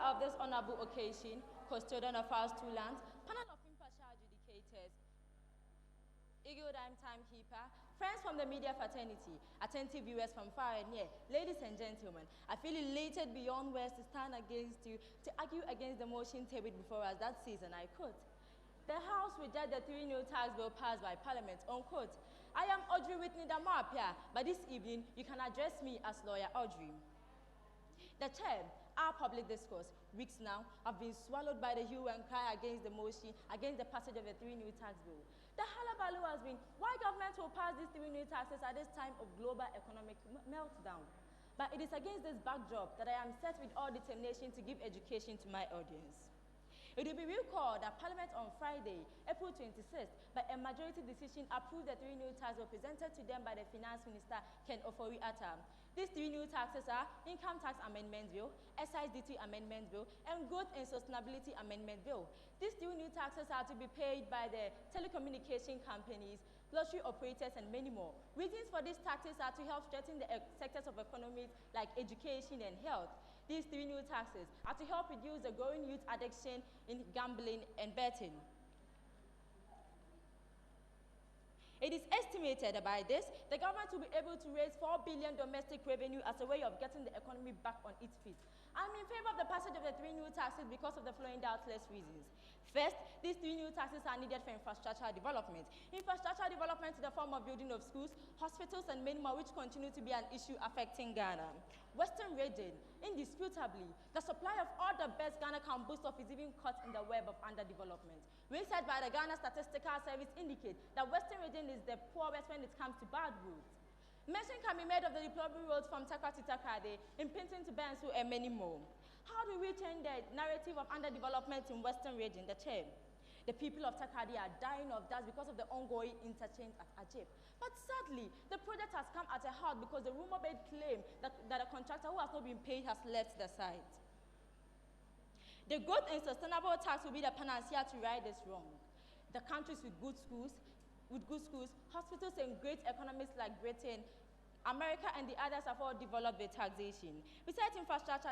of this honorable occasion, custodian of our two lands, panel of impartial adjudicators, Eagle Dime Timekeeper, friends from the media fraternity, attentive viewers from far and near, ladies and gentlemen, I feel elated beyond words to stand against you, to argue against the motion tabled before us that says, and I quote, "The House rejected the 3 new tax bill passed by Parliament," unquote. I am Audrey Whitney Damapia, but this evening you can address me as Lawyer Audrey. The chair, our public discourse, weeks now, have been swallowed by the hue and cry against the motion, against the passage of the 3 new tax bill. The halabaloo has been why government will pass these 3 new taxes at this time of global economic meltdown. But it is against this backdrop that I am set with all determination to give education to my audience. It will be recalled that Parliament on Friday, April 26th, by a majority decision, approved the 3 new taxes presented to them by the Finance Minister, Ken Ofori-Atta. These 3 new taxes are Income Tax Amendment Bill, Excise Duty Amendment Bill, and Growth and Sustainability Amendment Bill. These 3 new taxes are to be paid by the telecommunication companies, lottery operators, and many more. Reasons for these taxes are to help strengthen the sectors of economies like education and health. These 3 new taxes are to help reduce the growing youth addiction in gambling and betting. It is estimated that by this, the government will be able to raise 4 billion domestic revenue as a way of getting the economy back on its feet. I'm in favor of the passage of the 3 new taxes because of the following doubtless reasons. First, these 3 new taxes are needed for infrastructure development. Infrastructure development in the form of building of schools, hospitals, and many more, which continue to be an issue affecting Ghana. Western region, indisputably, the supply of all the best Ghana can boast of is even caught in the web of underdevelopment. Research by the Ghana Statistical Service indicate that Western region is the poorest when it comes to bad roads. Mention can be made of the deplorable roads from Takra to Takrade, Impinton to Bensu, and many more. How do we change the narrative of underdevelopment in Western region? The chair. The people of Takrade are dying of dust because of the ongoing interchange at Ajib. But sadly, the project has come at a halt because the rumor-based claim that a contractor who has not been paid has left the site. The growth and sustainable tax will be the panacea to right this wrong. The countries with good schools, hospitals, and great economies like Britain, America, and the others have all developed their taxation. Besides infrastructure,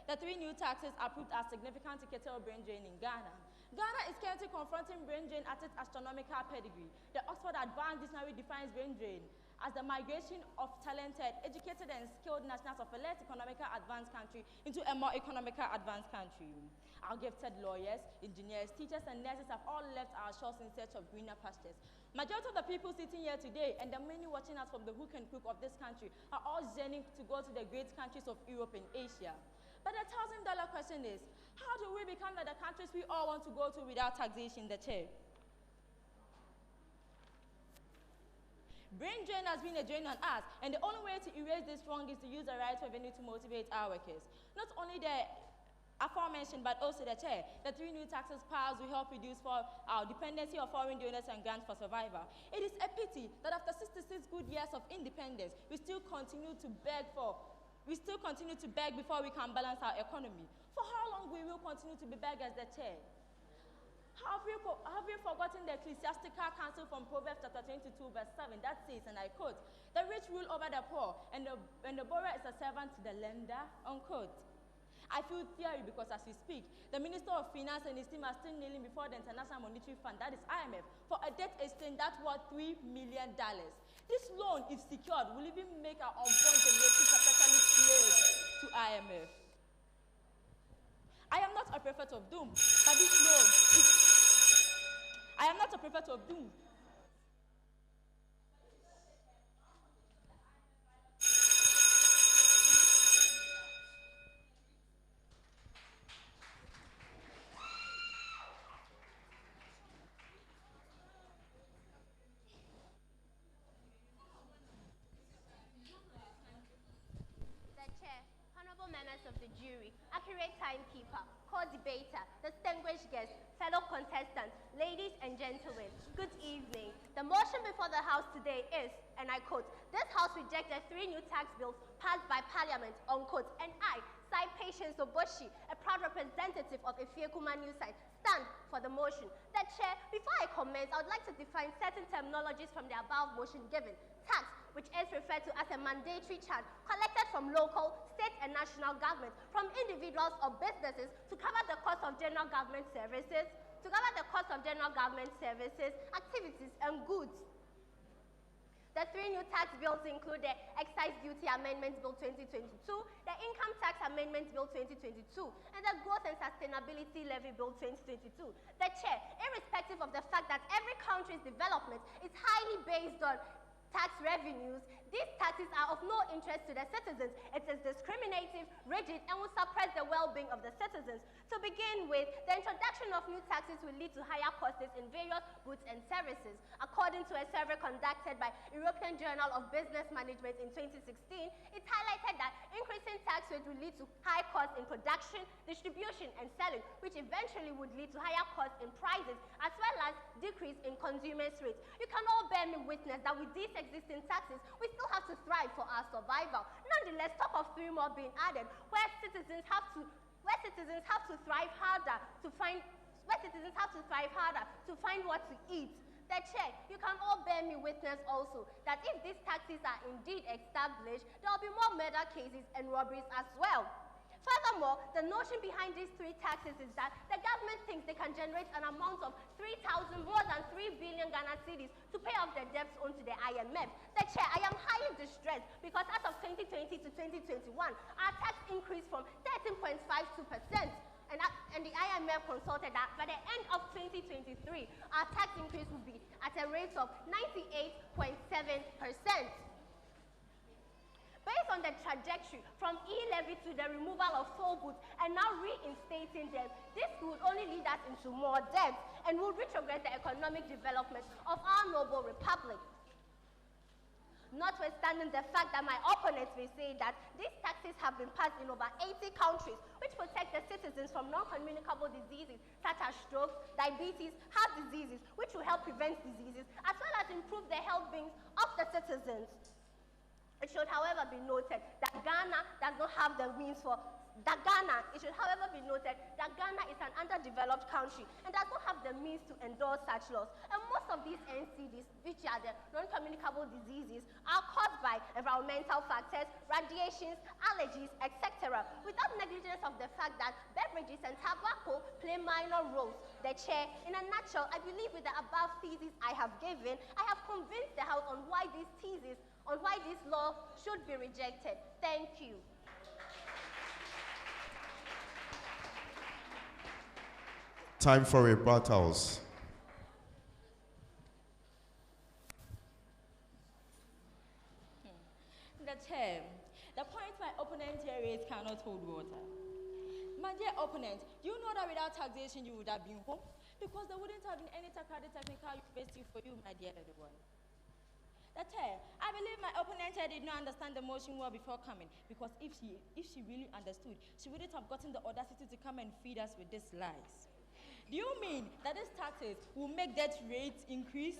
the 3 new taxes approved are significant to curtail brain drain in Ghana. Ghana is currently confronting brain drain at its astronomical pedigree. The Oxford Advanced Dictionary defines brain drain as the migration of talented, educated, and skilled nationals of a less economically advanced country into a more economically advanced country. Our gifted lawyers, engineers, teachers, and nurses have all left our shores in search of greener pastures. Majority of the people sitting here today and the many watching us from the hook and crook of this country are all yearning to go to the great countries of Europe and Asia. But the $1,000 question is, how do we become like the countries we all want to go to without taxation? The chair. Brain drain has been a drain on us, and the only way to erase this wrong is to use the right revenue to motivate our workers. Not only the aforementioned, but also the chair, the 3 new taxes passed will help reduce our dependency on foreign donors and grants for survival. It is a pity that after 66 good years of independence, we still continue to beg before we can balance our economy. For how long we will continue to be beggars? The chair. Have you forgotten the ecclesiastical counsel from Proverbs chapter 22, verse 7, that says, and I quote, "The rich rule over the poor, and the borrower is a servant to the lender," unquote. I feel theory because as we speak, the Minister of Finance and his team are still kneeling before the International Monetary Fund, that is IMF, for a debt exchange that's worth $3 million. This loan, if secured, will even make our unborn generation perpetually slaves to IMF. I am not a prophet of doom, but this loan I am not a prophet of doom. Members of the jury, accurate timekeeper, co-debater, distinguished guests, fellow contestants, ladies and gentlemen, good evening. The motion before the House today is, and I quote, "This House rejects the 3 new tax bills passed by Parliament," unquote, and I, Sai Patience Oboshi, a proud representative of Efiekuma New Site, stand for the motion. The chair, before I commence, I would like to define certain terminologies from the above motion given. Tax, which is referred to as a mandatory charge collected collected from local, state, and national governments, from individuals or businesses to cover the cost of general government services, activities, and goods. The three new tax bills include the Excise Duty Amendment Bill 2022, the Income Tax Amendment Bill 2022, and the Growth and Sustainability Levy Bill 2022. The Chair, irrespective of the fact that every country's development is highly based on tax revenues, these taxes are of no interest to the citizens. It is discriminative, rigid, and will suppress the well-being of the citizens. To begin with, the introduction of new taxes will lead to higher costs in various goods and services. According to a survey conducted by European Journal of Business Management in 2016, it highlighted that increasing tax rates will lead to high costs in production, distribution, and selling, which eventually would lead to higher costs in prices, as well as decrease in consumers' rates. You can all bear me witness that with these existing taxes, we still have to thrive for our survival. Nonetheless, talk of three more being added, where citizens have to thrive harder to find what to eat. The Chair, you can all bear me witness also that if these taxes are indeed established, there will be more murder cases and robberies as well. Furthermore, the notion behind these three taxes is that the government thinks they can generate an amount of more than 3 billion Ghana cedis to pay off the debts owed to the IMF. The Chair, I am highly distressed because as of 2020 to 2021, our tax increased from 13.52%. And the IMF consulted that by the end of 2023, our tax increase will be at a rate of 98.7%. Based on the trajectory from e-levy to the removal of toll booths and now reinstating them, this would only lead us into more debt and would retrogress the economic development of our noble republic. Notwithstanding the fact that my opponents will say that these taxes have been passed in over 80 countries, which protect the citizens from non-communicable diseases such as stroke, diabetes, heart diseases, which will help prevent diseases, as well as improve the health beings of the citizens. It should, however, be noted that Ghana is an underdeveloped country and does not have the means to endorse such laws. And most of these NCDs, which are the non-communicable diseases, are caused by environmental factors, radiations, allergies, etc., without negligence of the fact that beverages and tobacco play minor roles. The Chair, in a nutshell, I believe with the above thesis I have given, I have convinced the House on why this law should be rejected. Thank you. Time for rebuttals. The Chair, the point my opponent here raised cannot hold water. My dear opponent, do you know that without taxation you would have been home? Because there wouldn't have been any technical university for you, my dear everyone. The Chair, I believe my opponent here did not understand the motion well before coming, because if she really understood, she wouldn't have gotten the audacity to come and feed us with these lies. Do you mean that these taxes will make debt rates increase?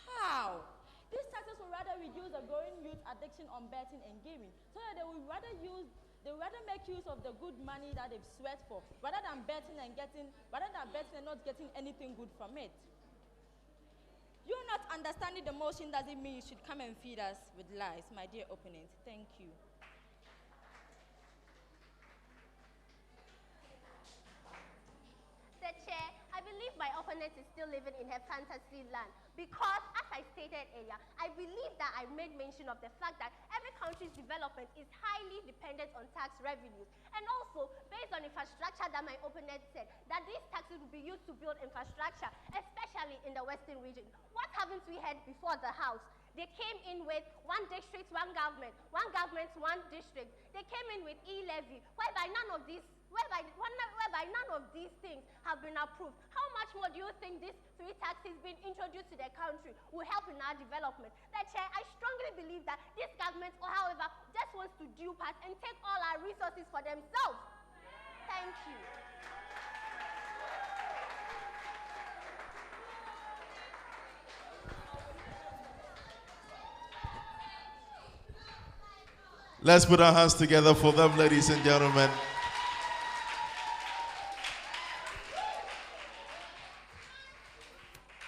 How? These taxes will rather reduce the growing youth addiction on betting and gaming, so that they will rather make use of the good money that they've sweat for, rather than betting and not getting anything good from it. You not understanding the motion doesn't mean you should come and feed us with lies, my dear opponent. Thank you. The Chair, I believe my opponent is still living in her fantasy land because, as I stated earlier, I believe that I made mention of the fact that every country's development is highly dependent on tax revenues, and also based on infrastructure that my opponent said, that these taxes will be used to build infrastructure, especially in the Western region. What haven't we heard before the House? They came in with one district, one government, one district. They came in with e-levy, whereby none of these things have been approved. How much more do you think these three taxes being introduced to the country will help in our development? The Chair, I strongly believe that this government, or however, just wants to dupe us and take all our resources for themselves. Thank you. Let's put our hands together for them, ladies and gentlemen.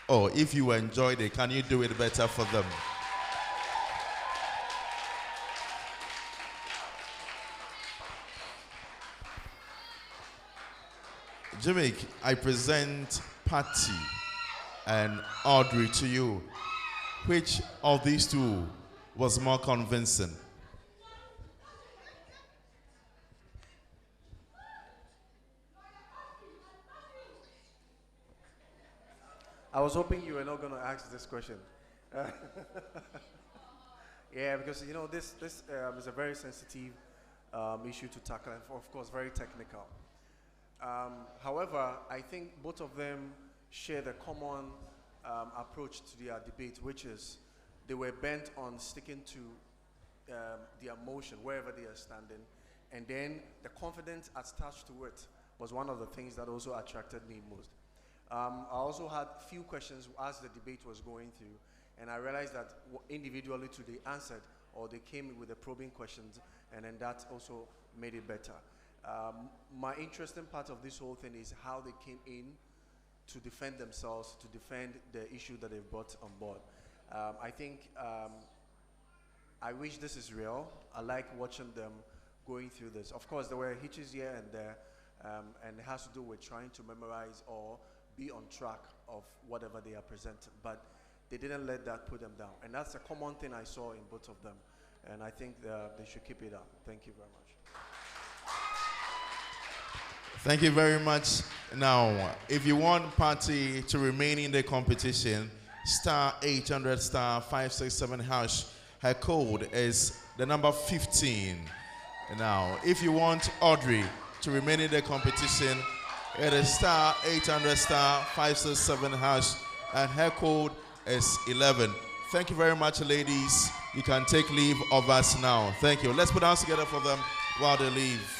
Oh, if you enjoyed it, can you do it better for them? Jimmy, I present Patty and Audrey to you. Which of these two was more convincing? I was hoping you were not going to ask this question. Yeah, because you know this is a very sensitive issue to tackle, and of course very technical. However, I think both of them share the common approach to their debate, which is they were bent on sticking to their motion wherever they are standing, and then the confidence attached to it was one of the things that also attracted me most. I also had few questions as the debate was going through, and I realized that individually too they answered, or they came with the probing questions, and then that also made it better. My interesting part of this whole thing is how they came in to defend themselves, to defend the issue that they've brought on board. I think I wish this is real. I like watching them going through this. Of course, there were hitches here and there, and it has to do with trying to memorize or be on track of whatever they are presenting, but they didn't let that put them down. And that's a common thing I saw in both of them. And I think they should keep it up. Thank you very much. Thank you very much. Now, if you want Patty to remain in the competition, star 800 star 567 hash. Her code is the number 15. Now, if you want Audrey to remain in the competition, it is star 800 star 567 hash, and her code is 11. Thank you very much, ladies. You can take leave of us now. Thank you. Let's put our hands together for them while they leave.